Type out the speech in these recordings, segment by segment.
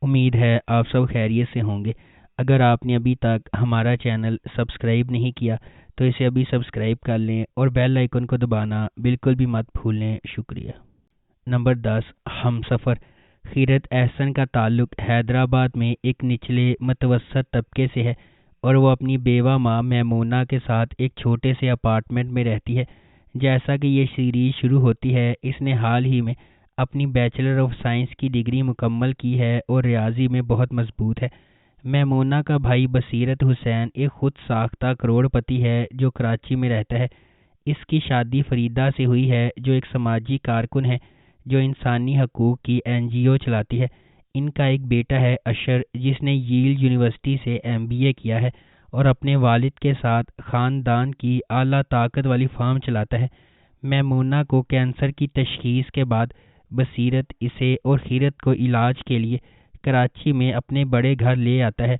امید ہے آپ سب خیریت سے ہوں گے۔ اگر آپ نے ابھی تک ہمارا چینل سبسکرائب نہیں کیا تو اسے ابھی سبسکرائب کر لیں اور بیل آئیکن کو دبانا بالکل بھی مت بھولیں۔ شکریہ۔ نمبر 10، ہم سفر۔ خیرت احسن کا تعلق حیدرآباد میں ایک نچلے متوسط طبقے سے ہے اور وہ اپنی بیوہ ماں میمونہ کے ساتھ ایک چھوٹے سے اپارٹمنٹ میں رہتی ہے۔ جیسا کہ یہ سیریز شروع ہوتی ہے، اس نے حال ہی میں اپنی بیچلر آف سائنس کی ڈگری مکمل کی ہے اور ریاضی میں بہت مضبوط ہے۔ میمونہ کا بھائی بصیرت حسین ایک خود ساختہ کروڑ پتی ہے جو کراچی میں رہتا ہے۔ اس کی شادی فریدہ سے ہوئی ہے جو ایک سماجی کارکن ہے جو انسانی حقوق کی NGO چلاتی ہے۔ ان کا ایک بیٹا ہے اشر جس نے ییل یونیورسٹی سے MBA کیا ہے اور اپنے والد کے ساتھ خاندان کی اعلیٰ طاقت والی فارم چلاتا ہے۔ میمونہ کو کینسر کی تشخیص کے بعد بصیرت اسے اور خیرت کو علاج کے لیے کراچی میں اپنے بڑے گھر لے آتا ہے۔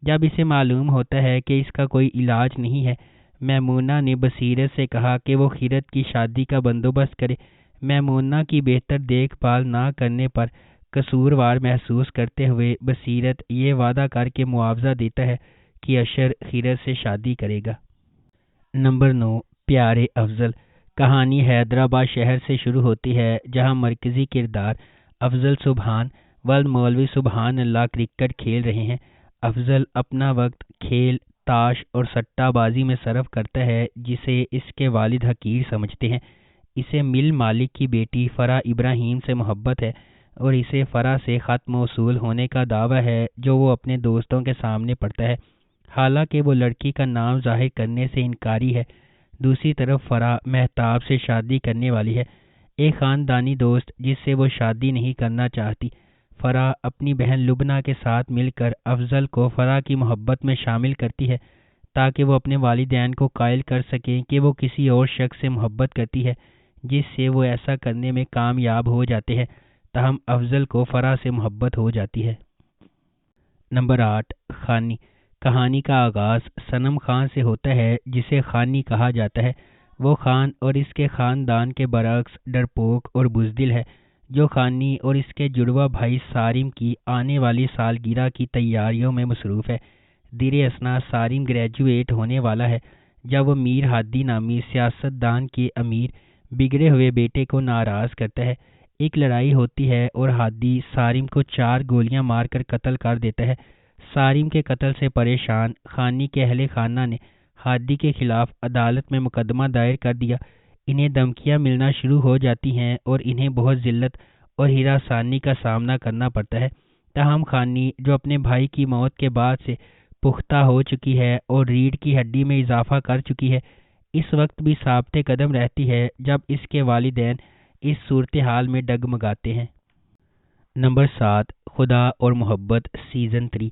جب اسے معلوم ہوتا ہے کہ اس کا کوئی علاج نہیں ہے، میمونہ نے بصیرت سے کہا کہ وہ خیرت کی شادی کا بندوبست کرے۔ میمونہ کی بہتر دیکھ بھال نہ کرنے پر قصوروار محسوس کرتے ہوئے بصیرت یہ وعدہ کر کے معاوضہ دیتا ہے کہ اشر خیرت سے شادی کرے گا۔ نمبر 9، پیارے افضل۔ کہانی حیدرآباد شہر سے شروع ہوتی ہے جہاں مرکزی کردار افضل سبحان مولوی سبحان اللہ کرکٹ کھیل رہے ہیں۔ افضل اپنا وقت کھیل، تاش اور سٹہ بازی میں صرف کرتا ہے جسے اس کے والد حقیر سمجھتے ہیں۔ اسے مل مالک کی بیٹی فرح ابراہیم سے محبت ہے اور اسے فرح سے خط موصول ہونے کا دعویٰ ہے جو وہ اپنے دوستوں کے سامنے پڑھتا ہے، حالانکہ وہ لڑکی کا نام ظاہر کرنے سے انکاری ہے۔ دوسری طرف فرح مہتاب سے شادی کرنے والی ہے، ایک خاندانی دوست جس سے وہ شادی نہیں کرنا چاہتی۔ فرح اپنی بہن لبنہ کے ساتھ مل کر افضل کو فرح کی محبت میں شامل کرتی ہے تاکہ وہ اپنے والدین کو قائل کر سکیں کہ وہ کسی اور شخص سے محبت کرتی ہے، جس سے وہ ایسا کرنے میں کامیاب ہو جاتے ہیں، تاہم افضل کو فرح سے محبت ہو جاتی ہے۔ نمبر 8، خانی۔ کہانی کا آغاز صنم خان سے ہوتا ہے جسے خانی کہا جاتا ہے۔ وہ خان اور اس کے خاندان کے برعکس ڈرپوک اور بزدل ہے جو خانی اور اس کے جڑواں بھائی صارم کی آنے والی سالگرہ کی تیاریوں میں مصروف ہے۔ دیر اثنا صارم گریجویٹ ہونے والا ہے جب وہ میر ہادی نامی سیاستدان کے امیر بگڑے ہوئے بیٹے کو ناراض کرتا ہے۔ ایک لڑائی ہوتی ہے اور ہادی صارم کو 4 گولیاں مار کر قتل کر دیتا ہے۔ صارم کے قتل سے پریشان خانی کے اہل خانہ نے ہادی کے خلاف عدالت میں مقدمہ دائر کر دیا۔ انہیں دھمکیاں ملنا شروع ہو جاتی ہیں اور انہیں بہت ذلت اور ہراسانی کا سامنا کرنا پڑتا ہے، تاہم خانی جو اپنے بھائی کی موت کے بعد سے پختہ ہو چکی ہے اور ریڑھ کی ہڈی میں اضافہ کر چکی ہے، اس وقت بھی ثابت قدم رہتی ہے جب اس کے والدین اس صورتحال میں ڈگمگاتے ہیں۔ نمبر 7، خدا اور محبت سیزن 3۔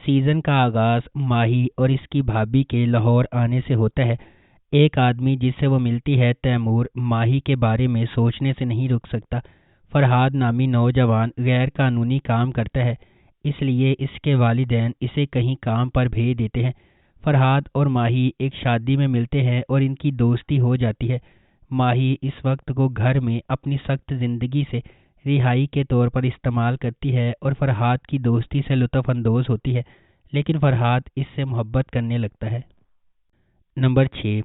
سیزن کا آغاز ماہی اور اس کی بھابھی کے لاہور آنے سے ہوتا ہے۔ ایک آدمی جس سے وہ ملتی ہے تیمور ماہی کے بارے میں سوچنے سے نہیں رک سکتا۔ فرحاد نامی نوجوان غیر قانونی کام کرتا ہے، اس لیے اس کے والدین اسے کہیں کام پر بھیج دیتے ہیں۔ فرحاد اور ماہی ایک شادی میں ملتے ہیں اور ان کی دوستی ہو جاتی ہے۔ ماہی اس وقت کو گھر میں اپنی سخت زندگی سے رہائی کے طور پر استعمال کرتی ہے اور فرحاد کی دوستی سے لطف اندوز ہوتی ہے، لیکن فرحاد اس سے محبت کرنے لگتا ہے۔ نمبر 6،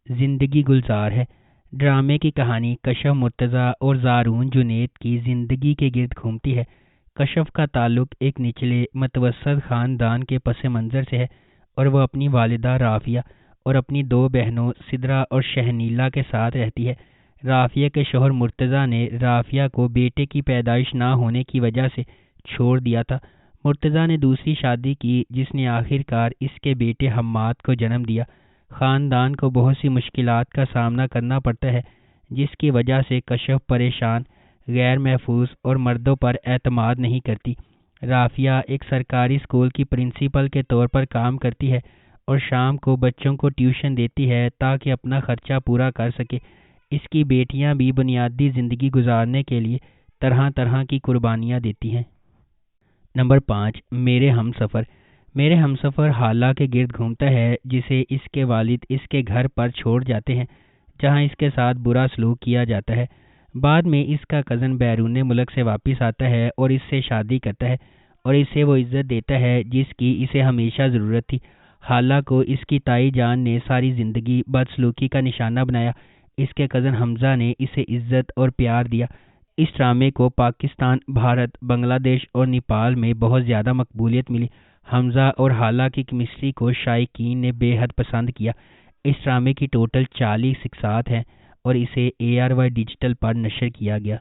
زندگی گلزار ہے۔ ڈرامے کی کہانی کشف مرتضیٰ اور زارون جنید کی زندگی کے گرد گھومتی ہے۔ کشف کا تعلق ایک نچلے متوسط خاندان کے پس منظر سے ہے اور وہ اپنی والدہ رافیہ اور اپنی 2 بہنوں سدرا اور شہنیلا کے ساتھ رہتی ہے۔ رافیہ کے شوہر مرتضیٰ نے رافیہ کو بیٹے کی پیدائش نہ ہونے کی وجہ سے چھوڑ دیا تھا۔ مرتضیٰ نے دوسری شادی کی جس نے آخرکار اس کے بیٹے حماد کو جنم دیا۔ خاندان کو بہت سی مشکلات کا سامنا کرنا پڑتا ہے جس کی وجہ سے کشف پریشان، غیر محفوظ اور مردوں پر اعتماد نہیں کرتی۔ رافیہ ایک سرکاری اسکول کی پرنسپل کے طور پر کام کرتی ہے اور شام کو بچوں کو ٹیوشن دیتی ہے تاکہ اپنا خرچہ پورا کر سکے۔ اس کی بیٹیاں بھی بنیادی زندگی گزارنے کے لیے طرح طرح کی قربانیاں دیتی ہیں۔ نمبر 5، میرے ہم سفر۔ میرے ہم سفر حالہ کے گرد گھومتا ہے جسے اس کے والد اس کے گھر پر چھوڑ جاتے ہیں جہاں اس کے ساتھ برا سلوک کیا جاتا ہے۔ بعد میں اس کا کزن بیرون ملک سے واپس آتا ہے اور اس سے شادی کرتا ہے اور اسے وہ عزت دیتا ہے جس کی اسے ہمیشہ ضرورت تھی۔ حالہ کو اس کی تائی جان نے ساری زندگی بدسلوکی کا نشانہ بنایا۔ اس کے کزن حمزہ نے اسے عزت اور پیار دیا۔ اس ڈرامے کو پاکستان، بھارت، بنگلہ دیش اور نیپال میں بہت زیادہ مقبولیت ملی۔ حمزہ اور حالہ کی کیمسٹری کو شائقین نے بے حد پسند کیا۔ اس ڈرامے کی ٹوٹل 40 اقساط ہیں اور اسے ARY ڈیجیٹل پر نشر کیا گیا۔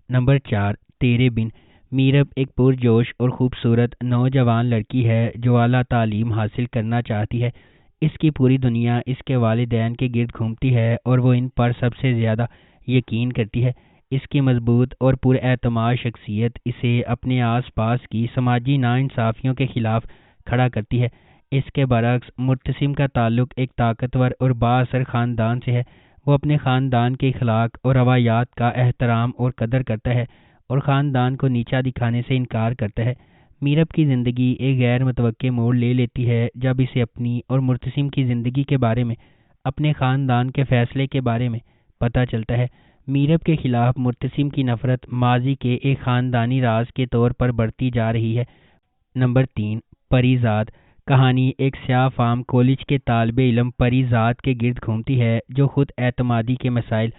نمبر 4، تیرے بن۔ میرب ایک پرجوش اور خوبصورت نوجوان لڑکی ہے جو اعلیٰ تعلیم حاصل کرنا چاہتی ہے۔ اس کی پوری دنیا اس کے والدین کے گرد گھومتی ہے اور وہ ان پر سب سے زیادہ یقین کرتی ہے۔ اس کی مضبوط اور پراعتماد شخصیت اسے اپنے آس پاس کی سماجی ناانصافیوں کے خلاف کھڑا کرتی ہے۔ اس کے برعکس مرتسم کا تعلق ایک طاقتور اور بااثر خاندان سے ہے۔ وہ اپنے خاندان کے اخلاق اور روایات کا احترام اور قدر کرتا ہے اور خاندان کو نیچا دکھانے سے انکار کرتا ہے۔ میرب کی زندگی ایک غیر متوقع موڑ لے لیتی ہے جب اسے اپنی اور مرتسم کی زندگی کے بارے میں، اپنے خاندان کے فیصلے کے بارے میں پتہ چلتا ہے۔ میرب کے خلاف مرتسم کی نفرت ماضی کے ایک خاندانی راز کے طور پر بڑھتی جا رہی ہے۔ نمبر 3، پری زاد۔ کہانی ایک سیاہ فام کالج کے طالب علم پری زاد کے گرد گھومتی ہے جو خود اعتمادی کے مسائل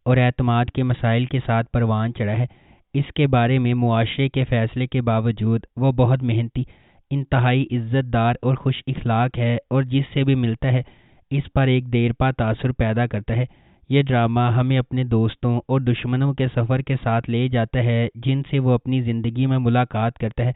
اور اعتماد کے مسائل کے ساتھ پروان چڑھا ہے۔ اس کے بارے میں معاشرے کے فیصلے کے باوجود وہ بہت محنتی، انتہائی عزت دار اور خوش اخلاق ہے اور جس سے بھی ملتا ہے اس پر ایک دیرپا تاثر پیدا کرتا ہے۔ یہ ڈرامہ ہمیں اپنے دوستوں اور دشمنوں کے سفر کے ساتھ لے جاتا ہے جن سے وہ اپنی زندگی میں ملاقات کرتا ہے،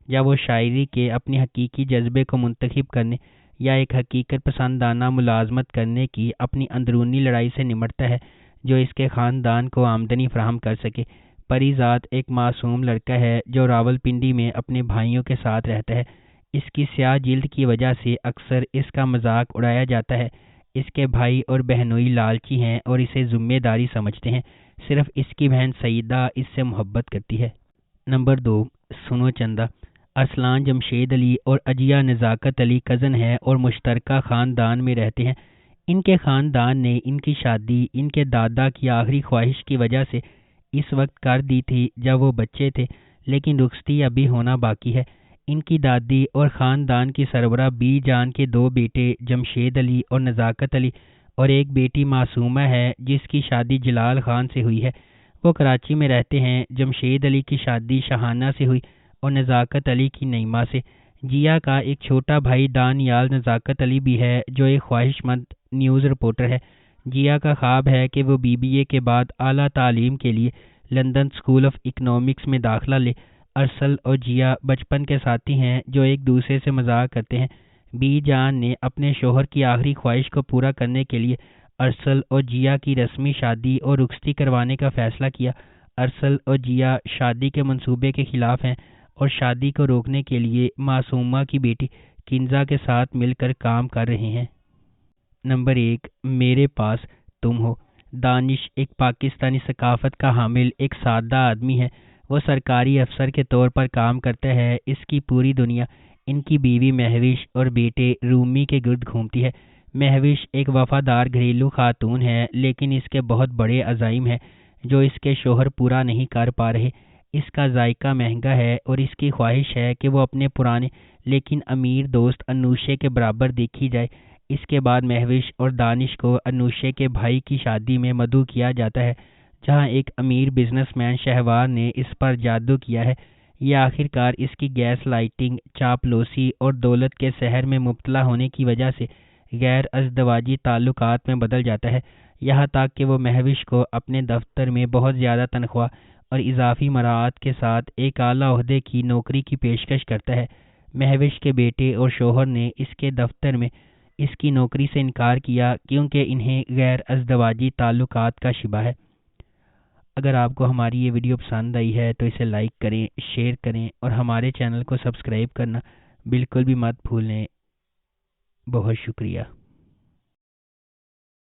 جب وہ شاعری کے اپنے حقیقی جذبے کو منتخب کرنے یا ایک حقیقت پسندانہ ملازمت کرنے کی اپنی اندرونی لڑائی سے نمٹتا ہے جو اس کے خاندان کو آمدنی فراہم کر سکے۔ پری زاد ایک معصوم لڑکا ہے جو راولپنڈی میں اپنے بھائیوں کے ساتھ رہتا ہے۔ اس کی سیاہ جلد کی وجہ سے اکثر اس کا مذاق اڑایا جاتا ہے۔ اس کے بھائی اور بہنوئی لالچی ہیں اور اسے ذمہ داری سمجھتے ہیں۔ صرف اس کی بہن سعیدہ اس سے محبت کرتی ہے۔ نمبر 2، سنو چندہ۔ ارسلان جمشید علی اور عجیہ نزاکت علی کزن ہیں اور مشترکہ خاندان میں رہتے ہیں۔ ان کے خاندان نے ان کی شادی ان کے دادا کی آخری خواہش کی وجہ سے اس وقت کر دی تھی جب وہ بچے تھے، لیکن رخصتی ابھی ہونا باقی ہے۔ ان کی دادی اور خاندان کی سربراہ بی جان کے 2 بیٹے جمشید علی اور نزاکت علی اور ایک بیٹی معصومہ ہے جس کی شادی جلال خان سے ہوئی ہے۔ وہ کراچی میں رہتے ہیں۔ جمشید علی کی شادی شہانہ سے ہوئی اور نزاکت علی کی نعیمہ سے۔ جیا کا ایک چھوٹا بھائی دانیال نزاکت علی بھی ہے جو ایک خواہش مند نیوز رپورٹر ہے۔ جیا کا خواب ہے کہ وہ BBA کے بعد اعلیٰ تعلیم کے لیے لندن اسکول آف اکنامکس میں داخلہ لے۔ ارسل اور جیا بچپن کے ساتھی ہیں جو ایک دوسرے سے مذاق کرتے ہیں۔ بی جان نے اپنے شوہر کی آخری خواہش کو پورا کرنے کے لیے ارسل اور جیا کی رسمی شادی اور رخصتی کروانے کا فیصلہ کیا۔ ارسل اور جیا شادی کے منصوبے کے خلاف ہیں اور شادی کو روکنے کے لیے معصومہ کی بیٹی کنزا کے ساتھ مل کر کام کر رہے ہیں۔ نمبر 1، میرے پاس تم ہو۔ دانش ایک پاکستانی ثقافت کا حامل ایک سادہ آدمی ہے۔ وہ سرکاری افسر کے طور پر کام کرتا ہے۔ اس کی پوری دنیا ان کی بیوی مہوش اور بیٹے رومی کے گرد گھومتی ہے۔ مہوش ایک وفادار گھریلو خاتون ہے لیکن اس کے بہت بڑے عزائم ہیں جو اس کے شوہر پورا نہیں کر پا رہے۔ اس کا ذائقہ مہنگا ہے اور اس کی خواہش ہے کہ وہ اپنے پرانے لیکن امیر دوست انوشے کے برابر دیکھی جائے۔ اس کے بعد مہوش اور دانش کو انوشے کے بھائی کی شادی میں مدعو کیا جاتا ہے جہاں ایک امیر بزنس مین شہوار نے اس پر جادو کیا ہے۔ یہ آخرکار اس کی گیس لائٹنگ، چاپلوسی اور دولت کے سحر میں مبتلا ہونے کی وجہ سے غیر ازدواجی تعلقات میں بدل جاتا ہے، یہاں تک کہ وہ مہوش کو اپنے دفتر میں بہت زیادہ تنخواہ اور اضافی مراعات کے ساتھ ایک اعلیٰ عہدے کی نوکری کی پیشکش کرتا ہے۔ مہوش کے بیٹے اور شوہر نے اس کے دفتر میں اس کی نوکری سے انکار کیا کیونکہ انہیں غیر ازدواجی تعلقات کا شبہ ہے۔ اگر آپ کو ہماری یہ ویڈیو پسند آئی ہے تو اسے لائک کریں، شیئر کریں اور ہمارے چینل کو سبسکرائب کرنا بالکل بھی مت بھولیں۔ بہت شکریہ۔